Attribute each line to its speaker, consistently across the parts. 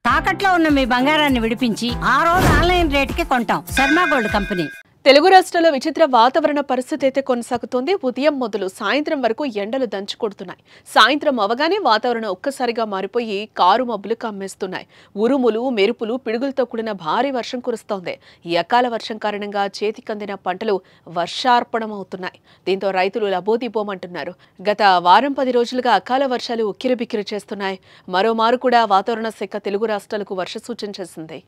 Speaker 1: తాకట్లో ఉన్న మీ బంగారాన్ని విడిపించి ఆ రోజు ఆన్లైన్ రేటుకి కొంటాం. Sharma gold company.
Speaker 2: తెలుగు రాష్ట్రాల్లో విచిత్ర వాతావరణ పరిస్థితి అయితే కొనసాగుతోంది. ఉదయం మొదలు సాయంత్రం వరకు ఎండలు దంచుకొడుతున్నాయి. సాయంత్రం అవగానే వాతావరణం ఒక్కసారిగా మారిపోయి కారు మబ్బులు కమ్మేస్తున్నాయి. ఉరుములు, మెరుపులు, పిడుగులతో కూడిన భారీ వర్షం కురుస్తోంది. ఈ అకాల వర్షం కారణంగా చేతికందిన పంటలు వర్షార్పణమవుతున్నాయి. దీంతో రైతులు లబోదిబోమంటున్నారు. గత వారం 10 రోజులుగా అకాల వర్షాలు ఉక్కిరిబిక్కిరి చేస్తున్నాయి. మరోమారు కూడా వాతావరణ శాఖ తెలుగు రాష్ట్రాలకు వర్ష సూచన చేసింది.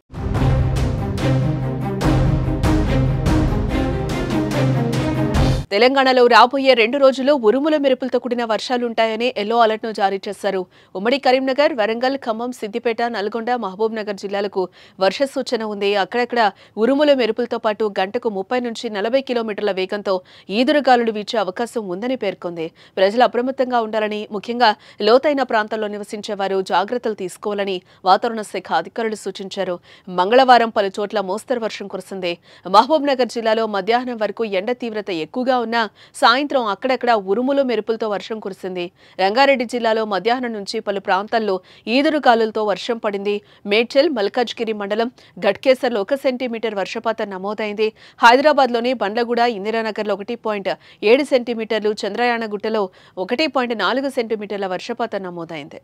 Speaker 2: తెలంగాణలో రాబోయే 2 రోజుల్లో ఉరుముల మెరుపులతో కూడిన వర్షాలుంటాయని ఎల్లో అలర్ట్ను జారీ చేశారు. ఉమ్మడి కరీంనగర్, వరంగల్, ఖమ్మం, సిద్దిపేట, నల్గొండ, మహబూబ్ నగర్ జిల్లాలకు వర్ష సూచన ఉంది. అక్కడక్కడ ఉరుముల మెరుపులతో పాటు గంటకు 30 నుంచి 40 కిలోమీటర్ల వేగంతో ఈదురుగాలులు వీచే అవకాశం ఉందని పేర్కొంది. ప్రజలు అప్రమత్తంగా ఉండాలని, ముఖ్యంగా లోతైన ప్రాంతాల్లో నివసించేవారు జాగ్రత్తలు తీసుకోవాలని వాతావరణ శాఖ అధికారులు సూచించారు. మంగళవారం పలు చోట్ల మోస్తరు వర్షం కురిసింది. మహబూబ్ నగర్ జిల్లాలో మధ్యాహ్నం వరకు ఎండ తీవ్రత ఎక్కువగా ఉన్న సాయంత్రం అక్కడక్కడ ఉరుములు మెరుపులతో వర్షం కురిసింది. రంగారెడ్డి జిల్లాలో మధ్యాహ్నం నుంచి పలు ప్రాంతాల్లో ఈదురుగాలులతో వర్షం పడింది. మేడ్చల్, మల్కాజ్గిరి మండలం ఘట్కేసర్లో 1 సెంటీమీటర్ వర్షపాతం నమోదైంది. హైదరాబాద్లోని బండ్లగూడ, ఇందిరానగర్లో 1.7 సెంటీమీటర్లు, చంద్రయానగుట్టలో 1.4 సెంటీమీటర్ల వర్షపాతం నమోదైంది.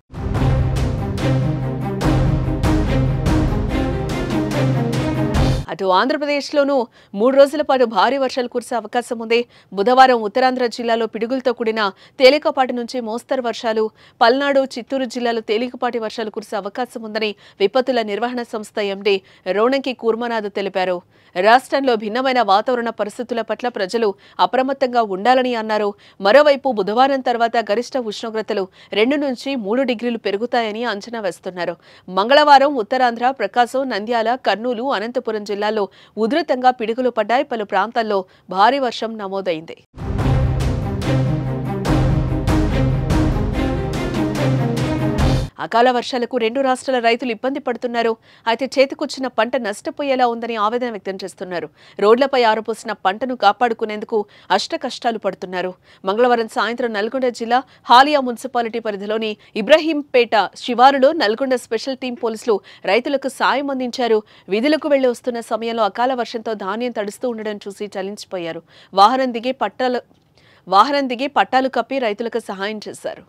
Speaker 2: అటు ఆంధ్రప్రదేశ్లోనూ 3 రోజుల పాటు భారీ వర్షాలు కురిసే అవకాశం ఉంది. బుధవారం ఉత్తరాంధ్ర జిల్లాలో పిడుగులతో కూడిన తేలికపాటి నుంచి మోస్తరు వర్షాలు, పల్నాడు, చిత్తూరు జిల్లాలో తేలికపాటి వర్షాలు కురిసే అవకాశం ఉందని విపత్తుల నిర్వహణ సంస్థ ఎండీ రోణంకి కూర్మనాథ్ తెలిపారు. రాష్ట్రంలో భిన్నమైన వాతావరణ పరిస్థితుల పట్ల ప్రజలు అప్రమత్తంగా ఉండాలని అన్నారు. మరోవైపు బుధవారం తర్వాత గరిష్ట ఉష్ణోగ్రతలు 2 నుంచి 3 డిగ్రీలు పెరుగుతాయని అంచనా వేస్తున్నారు. మంగళవారం ఉత్తరాంధ్ర, ప్రకాశం, నంద్యాల, కర్నూలు, అనంతపురం జిల్లాల్లో ఉధృతంగా పిడుగులు పడ్డాయి. పలు ప్రాంతాల్లో భారీ వర్షం నమోదైంది. అకాల వర్షాలకు 2 రాష్ట్రాల రైతులు ఇబ్బంది పడుతున్నారు. అయితే చేతికొచ్చిన పంట నష్టపోయేలా ఉందని ఆవేదన వ్యక్తం చేస్తున్నారు. రోడ్లపై ఆరపోసిన పంటను కాపాడుకునేందుకు అష్టకష్టాలు పడుతున్నారు. మంగళవారం సాయంత్రం నల్గొండ జిల్లా హాలియా మున్సిపాలిటీ పరిధిలోని ఇబ్రహీంపేట శివారులో నల్గొండ స్పెషల్ టీం పోలీసులు రైతులకు సాయం అందించారు. విధులకు వెళ్లి వస్తున్న సమయంలో అకాల వర్షంతో ధాన్యం తడుస్తూ ఉండడం చూసి చలించిపోయారు. వాహనం దిగి పట్టాలు కప్పి రైతులకు సహాయం చేశారు.